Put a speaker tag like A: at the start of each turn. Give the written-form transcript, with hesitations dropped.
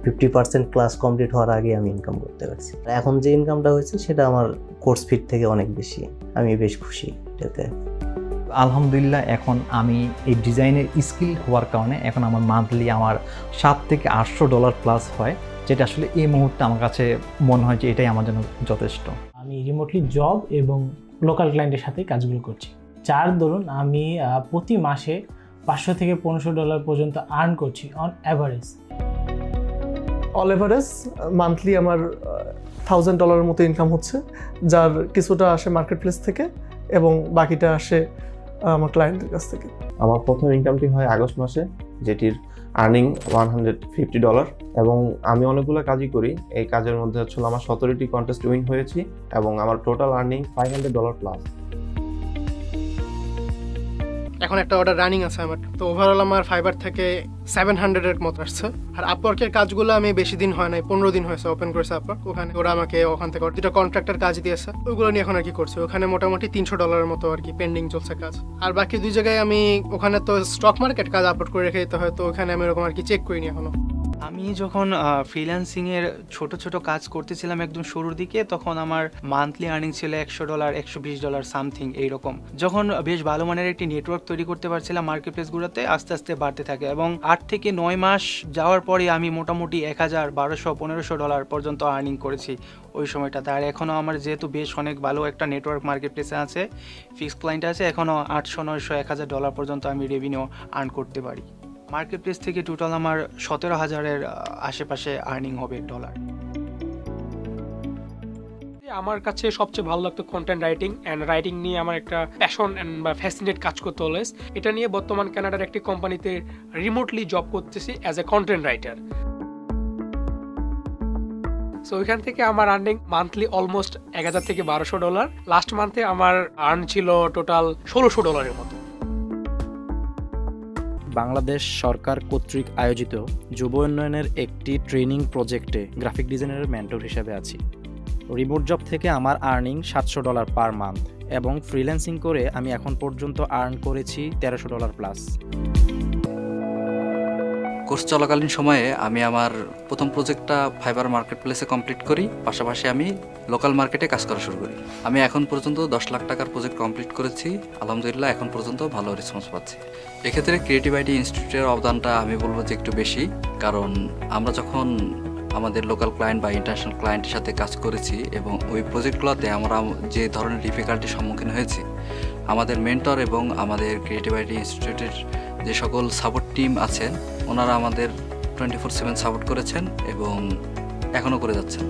A: 50% class complete হওয়ার আগে আমি ইনকাম করতে পারছি। এখন যে ইনকামটা হয়েছে সেটা আমার কোর্স ফিট থেকে অনেক বেশি, আমি বেশ খুশি এটাতে।
B: আলহামদুলিল্লাহ এখন আমি এই ডিজাইনের স্কিল হওয়ার কারণে এখন আমার মান্থলি আমার $700 থেকে $800 প্লাস হয়, যেটা আসলে এই মুহূর্তে আমার কাছে মনে হয় যে এটাই আমার জন্য যথেষ্ট।
C: আমি রিমোটলি জব এবং লোকাল ক্লায়েন্টের সাথে কাজগুলো করছি। যার দরুন আমি প্রতি মাসে $500 থেকে $1500 পর্যন্ত আর্ন করছি on average.
D: All average monthly আমার $1000 মতো ইনকাম হচ্ছে, যার কিছুটা আসে মার্কেট প্লেস থেকে এবং বাকিটা আসে আমার ক্লায়েন্টের কাছ থেকে।
E: আমার প্রথম ইনকামটি হয় আগস্ট মাসে, যেটির আর্নিং $150 এবং আমি অনেকগুলো কাজই করি। এই কাজের মধ্যে হচ্ছে আমার 17টি কন্টেস্ট উইন হয়েছি এবং আমার টোটাল আর্নিং $500 প্লাস।
F: এখন একটা অর্ডার রানিং আছে আমার, তো ওভারঅল আমার ফাইবার থেকে 700-এর মতো আসছে। আর আপওয়ার্কের কাজগুলো আমি বেশি দিন হয় নাই, 15 দিন হয়েছে ওপেন করেছে আপওয়ার্ক। ওখানে ওরা আমাকে ওখান থেকে দুটো কন্ট্রাক্টের কাজ দিয়েছে, ওইগুলো নিয়ে এখন আর কি করছি। ওখানে মোটামুটি $300 মতো আর কি পেন্ডিং চলছে কাজ। আর বাকি 2 জায়গায় আমি ওখানে তো স্টক মার্কেট কাজ আপলোড করে রেখে দিতে হয়, তো ওখানে আমি ওরকম আর কি চেক করিনি এখনো।
G: আমি যখন ফ্রিল্যান্সিংয়ের ছোট ছোট কাজ করতেছিলাম একদম শুরুর দিকে, তখন আমার মান্থলি আর্নিং ছিল $100, $120 সামথিং এইরকম। যখন বেশ ভালো মানের একটি নেটওয়ার্ক তৈরি করতে পারছিলাম মার্কেট প্লেসগুলোতে, আস্তে আস্তে বাড়তে থাকে এবং 8 থেকে 9 মাস যাওয়ার পরে আমি মোটামুটি $1000, $1200, $1500 পর্যন্ত আর্নিং করেছি ওই সময়টাতে। আর এখনও আমার যেহেতু বেশ অনেক ভালো একটা নেটওয়ার্ক মার্কেট প্লেসে আছে, ফিক্সড ক্লায়েন্ট আছে, এখনও $800, $900, $1000 পর্যন্ত আমি রেভিনিউ আর্ন করতে পারি। মার্কেট প্লেস থেকে টোটাল আমার 17,000-এর আশেপাশে আর্নিং হবে ডলার।
H: আমার কাছে সবচেয়ে ভালো লাগতো কন্টেন্ট রাইটিং অ্যান্ড রাইটিং নিয়ে আমার একটা প্যাশন অ্যান্ড বা ফ্যাসিনেট কাজ করতে অলওয়েজ। এটা নিয়ে বর্তমান কানাডার একটি কোম্পানিতে রিমোটলি জব করতেছি as a content writer. So ওইখান থেকে আমার আর্নিং মান্থলি অলমোস্ট $1000 থেকে $1200। লাস্ট মান্থে আমার আর্ন ছিল টোটাল $1600-এর মতো।
I: বাংলাদেশ সরকার কর্তৃক আয়োজিত যুব উন্নয়নের একটি ট্রেনিং প্রজেক্টে গ্রাফিক ডিজাইনারের মেন্টর হিসেবে আছি। রিমোট জব থেকে আমার আর্নিং $700 পার মান্থ এবং ফ্রিল্যান্সিং করে আমি এখন পর্যন্ত আর্ন করেছি $1300 প্লাস।
J: কোর্স চলাকালীন সময়ে আমি আমার প্রথম প্রজেক্টটা ফাইবার মার্কেট প্লেসে কমপ্লিট করি, পাশাপাশি আমি লোকাল মার্কেটে কাজ করা শুরু করি। আমি এখন পর্যন্ত $10 লাখ প্রজেক্ট কমপ্লিট করেছি। আলহামদুলিল্লাহ এখন পর্যন্ত ভালো রেসপন্স পাচ্ছি। এক্ষেত্রে ক্রিয়েটিভ আইটি ইনস্টিটিউটের অবদানটা আমি বলবো যে একটু বেশি, কারণ আমরা যখন আমাদের লোকাল ক্লায়েন্ট বা ইন্টারন্যাশনাল ক্লায়েন্টের সাথে কাজ করেছি এবং ওই প্রজেক্টগুলোতে আমরা যে ধরনের ডিফিকাল্টির সম্মুখীন হয়েছি, আমাদের মেন্টর এবং আমাদের ক্রিয়েটিভ আইটি ইনস্টিটিউটের যে সকল সাপোর্ট টিম আছেন, ওনারা আমাদের 24/7 সাপোর্ট করেছেন এবং এখনও করে যাচ্ছেন।